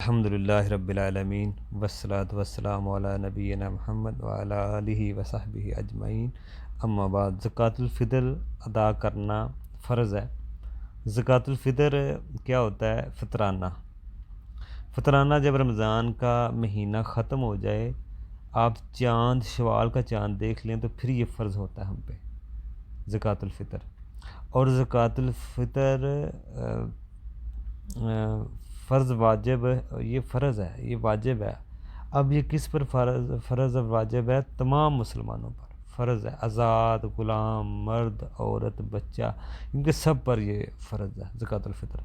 الحمدللہ رب العالمین والصلاة والسلام علی نبینا محمد وعلی آلہ وصحبہ اجمعین، اما بعد۔ زکوٰۃ الفطر ادا کرنا فرض ہے۔ زکوٰۃ الفطر کیا ہوتا ہے؟ فطرانہ جب رمضان کا مہینہ ختم ہو جائے، آپ شوال کا چاند دیکھ لیں تو پھر یہ فرض ہوتا ہے ہم پہ زکوٰۃ الفطر۔ اور زکوٰۃ الفطر فرض واجب، یہ فرض ہے، یہ واجب ہے۔ اب یہ کس پر فرض واجب ہے؟ تمام مسلمانوں پر فرض ہے۔ آزاد، غلام، مرد، عورت، بچہ، ان کے سب پر یہ فرض ہے زکوٰۃ الفطر۔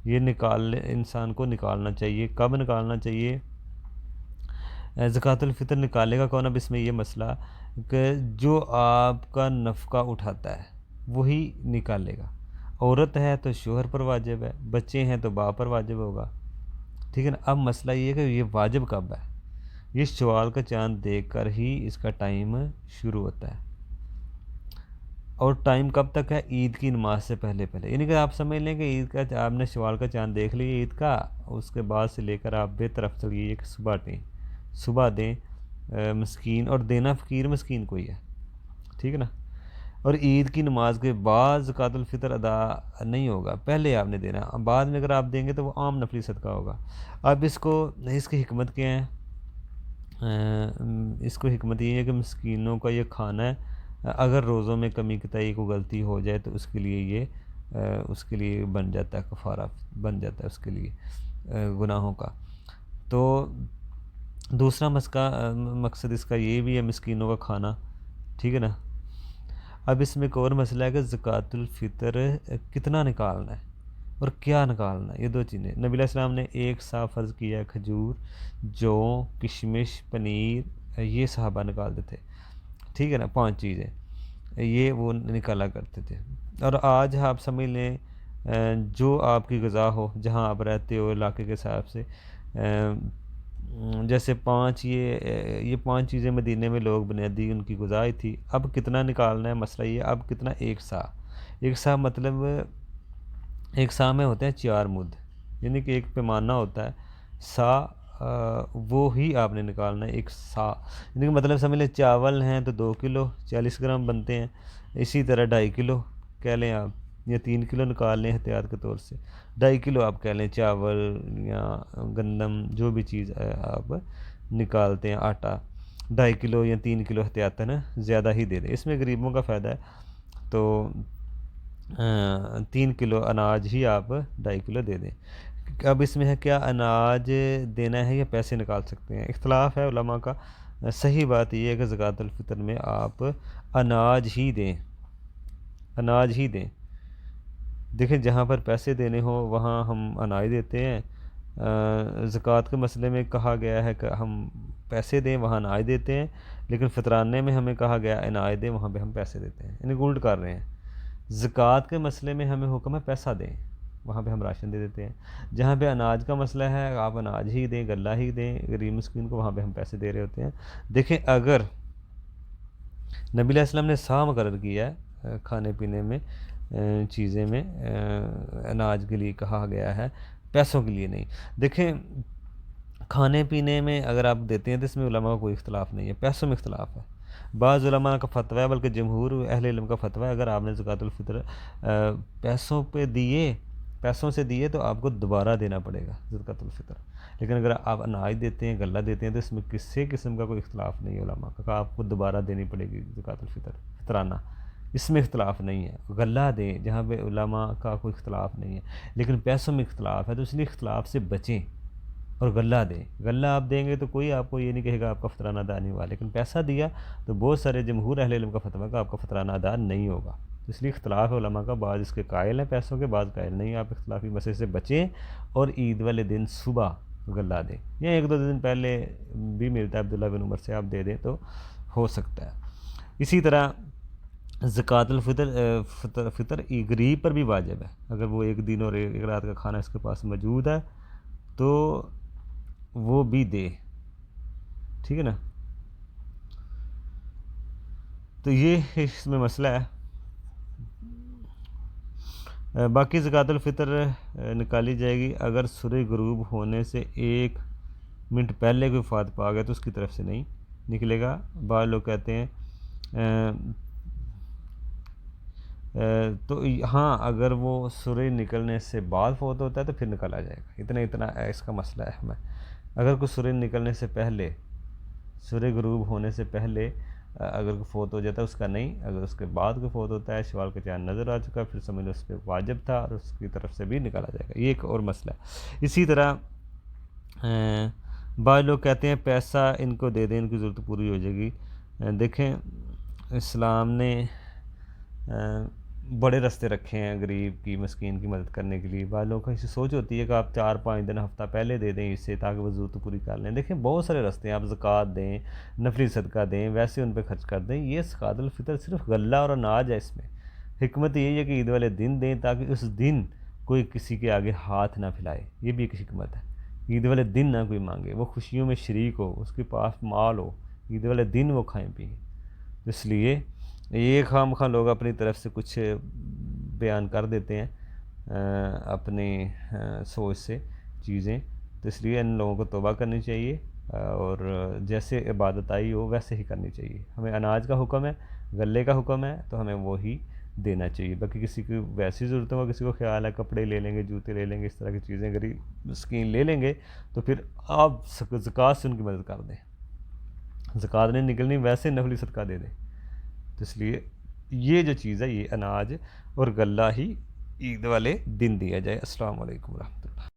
یہ انسان کو نکالنا چاہیے۔ کب نکالنا چاہیے؟ زکوٰۃ الفطر نکالے گا کون؟ اب اس میں یہ مسئلہ کہ جو آپ کا نفقہ اٹھاتا ہے وہی نکالے گا۔ عورت ہے تو شوہر پر واجب ہے، بچے ہیں تو باپ پر واجب ہوگا، ٹھیک ہے نا۔ اب مسئلہ یہ ہے کہ یہ واجب کب ہے؟ یہ شوال کا چاند دیکھ کر ہی اس کا ٹائم شروع ہوتا ہے۔ اور ٹائم کب تک ہے؟ عید کی نماز سے پہلے یعنی کہ آپ سمجھ لیں کہ عید کا آپ نے شوال کا چاند دیکھ لیا عید کا، اس کے بعد سے لے کر آپ بے طرف چلیے کہ صبح دیں مسکین، اور دینا فقیر مسکین کو ہی ہے، ٹھیک ہے نا۔ اور عید کی نماز کے بعد زکوٰۃ الفطر ادا نہیں ہوگا، پہلے آپ نے دینا۔ بعد میں اگر آپ دیں گے تو وہ عام نفلی صدقہ ہوگا۔ اب اس کی حکمت کیا ہے؟ اس کو حکمت یہ ہے کہ مسکینوں کا یہ کھانا ہے۔ اگر روزوں میں کمی کوتاہی کو غلطی ہو جائے تو اس کے لیے بن جاتا ہے، کفارہ بن جاتا ہے اس کے لیے گناہوں کا۔ تو دوسرا مقصد اس کا یہ بھی ہے مسکینوں کا کھانا، ٹھیک ہے نا۔ اب اس میں ایک اور مسئلہ ہے کہ زکوٰۃ الفطر کتنا نکالنا ہے اور کیا نکالنا ہے، یہ دو چیزیں۔ نبی علیہ السلام نے 1 سا فرض کیا ہے، کھجور، جو، کشمش، پنیر، یہ صحابہ نکالتے تھے، ٹھیک ہے نا۔ 5 چیزیں یہ وہ نکالا کرتے تھے۔ اور آج آپ سمجھ لیں جو آپ کی غذا ہو، جہاں آپ رہتے ہو علاقے کے حساب سے، جیسے 5 یہ 5 چیزیں مدینے میں لوگ بنیادی ان کی غذا تھی۔ اب کتنا نکالنا ہے؟ مسئلہ یہ، اب کتنا؟ 1 سا مطلب 1 سا میں ہوتے ہیں 4 مد، یعنی کہ ایک پیمانہ ہوتا ہے سا، وہ ہی آپ نے نکالنا ہے 1 سا، یعنی کہ مطلب سمجھ لیں چاول ہیں تو 2 کلو 40 گرام بنتے ہیں، اسی طرح 2.5 کلو کہہ لیں آپ، یا 3 کلو نکال لیں احتیاط کے طور سے، 2.5 کلو آپ کہہ لیں چاول یا گندم، جو بھی چیز آپ نکالتے ہیں، آٹا 2.5 کلو یا 3 کلو احتیاطاً زیادہ ہی دے دیں، اس میں غریبوں کا فائدہ ہے۔ تو 3 کلو اناج ہی آپ 2.5 کلو دے دیں۔ اب اس میں ہے کیا اناج دینا ہے یا پیسے نکال سکتے ہیں؟ اختلاف ہے علماء کا۔ صحیح بات یہ ہے کہ زکوٰۃ الفطر میں آپ اناج ہی دیں۔ دیکھیں جہاں پر پیسے دینے ہوں وہاں ہم اناج دیتے ہیں، زکوٰۃ کے مسئلے میں کہا گیا ہے کہ ہم پیسے دیں، وہاں اناج دیتے ہیں، لیکن فطرانے میں ہمیں کہا گیا اناج دیں، وہاں پہ ہم پیسے دیتے ہیں، یعنی الٹ کر رہے ہیں۔ زکوٰۃ کے مسئلے میں ہمیں حکم ہے پیسہ دیں، وہاں پہ ہم راشن دے دیتے ہیں۔ جہاں پہ اناج کا مسئلہ ہے آپ اناج ہی دیں، غلہ ہی دیں غریب مسکین کو، وہاں پہ ہم پیسے دے رہے ہوتے ہیں۔ دیکھیں اگر نبی علیہ السلام نے سا مقرر کیا ہے کھانے پینے میں چیزیں میں، اناج کے لیے کہا گیا ہے، پیسوں کے لیے نہیں۔ دیکھیں کھانے پینے میں اگر آپ دیتے ہیں تو اس میں علماء کا کوئی اختلاف نہیں ہے، پیسوں میں اختلاف ہے۔ بعض علماء کا فتویٰ ہے، بلکہ جمہور اہل علم کا فتویٰ ہے، اگر آپ نے زکوٰۃ الفطر پیسوں سے دیے تو آپ کو دوبارہ دینا پڑے گا زکوٰۃ الفطر، لیکن اگر آپ اناج دیتے ہیں، غلہ دیتے ہیں، تو اس میں کسی قسم کا کوئی اختلاف نہیں ہے علماء کا کہ آپ کو دوبارہ دینی پڑے گی زکوٰۃ الفطر فطرانہ، اس میں اختلاف نہیں ہے۔ غلہ دیں جہاں پہ علماء کا کوئی اختلاف نہیں ہے، لیکن پیسوں میں اختلاف ہے، تو اس لیے اختلاف سے بچیں اور غلہ دیں۔ غلہ آپ دیں گے تو کوئی آپ کو یہ نہیں کہے گا آپ کا فطرانہ ادا نہیں ہوا، لیکن پیسہ دیا تو بہت سارے جمہور اہل علم کا فتویٰ کہ آپ کا فطرانہ ادا نہیں ہوگا، اس لیے اختلاف ہے علماء کا، بعض اس کے قائل ہیں پیسوں کے، بعض قائل نہیں ہیں۔ آپ اختلافی مسئلے سے بچیں اور عید والے دن صبح غلہ دیں، یا 1-2 دن پہلے بھی ملتا ہے، عبداللہ بن عمر سے آپ دے دیں تو ہو سکتا ہے۔ اسی طرح زکوٰۃ فطر غریب پر بھی واجب ہے، اگر وہ 1 دن اور 1 رات کا کھانا اس کے پاس موجود ہے تو وہ بھی دے، ٹھیک ہے نا۔ تو یہ اس میں مسئلہ ہے۔ باقی زکوٰۃ الفطر نکالی جائے گی اگر سورج غروب ہونے سے 1 منٹ پہلے کوئی وفات پا گیا تو اس کی طرف سے نہیں نکلے گا۔ بعض لوگ کہتے ہیں تو ہاں اگر وہ سورج نکلنے سے بعد فوت ہوتا ہے تو پھر نکالا جائے گا، اتنا اس کا مسئلہ ہے ہمیں۔ اگر کوئی سورج نکلنے سے پہلے، سورج غروب ہونے سے پہلے اگر کوئی فوت ہو جاتا ہے اس کا نہیں، اگر اس کے بعد کوئی فوت ہوتا ہے، شوال کا چاند نظر آ چکا، پھر سمجھ لو اس پہ واجب تھا اور اس کی طرف سے بھی نکالا جائے گا، یہ ایک اور مسئلہ ہے۔ اسی طرح بعض لوگ کہتے ہیں پیسہ ان کو دے دیں، ان کی ضرورت پوری ہو جائے گی۔ دیکھیں اسلام نے بڑے رستے رکھے ہیں غریب کی، مسکین کی مدد کرنے کے لیے۔ بعض لوگوں کو ایسی سوچ ہوتی ہے کہ آپ 4-5 دن ہفتہ پہلے دے دیں اس سے تاکہ وہ ضرورت پوری کر لیں۔ دیکھیں بہت سارے رستے ہیں، آپ زکوٰۃ دیں، نفلی صدقہ دیں، ویسے ان پہ خرچ کر دیں۔ یہ زکوٰۃ الفطر صرف غلہ اور اناج ہے، اس میں حکمت یہی ہے کہ عید والے دن دیں تاکہ اس دن کوئی کسی کے آگے ہاتھ نہ پھیلائے، یہ بھی ایک حکمت ہے۔ عید والے دن نہ کوئی مانگے، وہ خوشیوں میں شریک ہو، اس کے پاس مال ہو، عید والے دن وہ کھائیں پئیں۔ اس لیے یہ خواہ مخواہ لوگ اپنی طرف سے کچھ بیان کر دیتے ہیں اپنی سوچ سے چیزیں، تو اس لیے ان لوگوں کو توبہ کرنی چاہیے اور جیسے عبادت آئی ہو ویسے ہی کرنی چاہیے۔ ہمیں اناج کا حکم ہے، غلے کا حکم ہے، تو ہمیں وہی دینا چاہیے۔ باقی کسی کی ویسی ضرورتوں کا کسی کو خیال ہے کپڑے لے لیں گے، جوتے لے لیں گے، اس طرح کی چیزیں غریب مسکین لے لیں گے تو پھر آپ زکوٰۃ سے ان کی مدد کر دیں۔ زکوٰۃ نہیں نکلنی ویسے نفلی صدقہ دے دیں۔ تو اس لیے یہ جو چیز ہے یہ اناج اور غلہ ہی عید والے دن دیا جائے۔ السلام علیکم ورحمۃ اللہ۔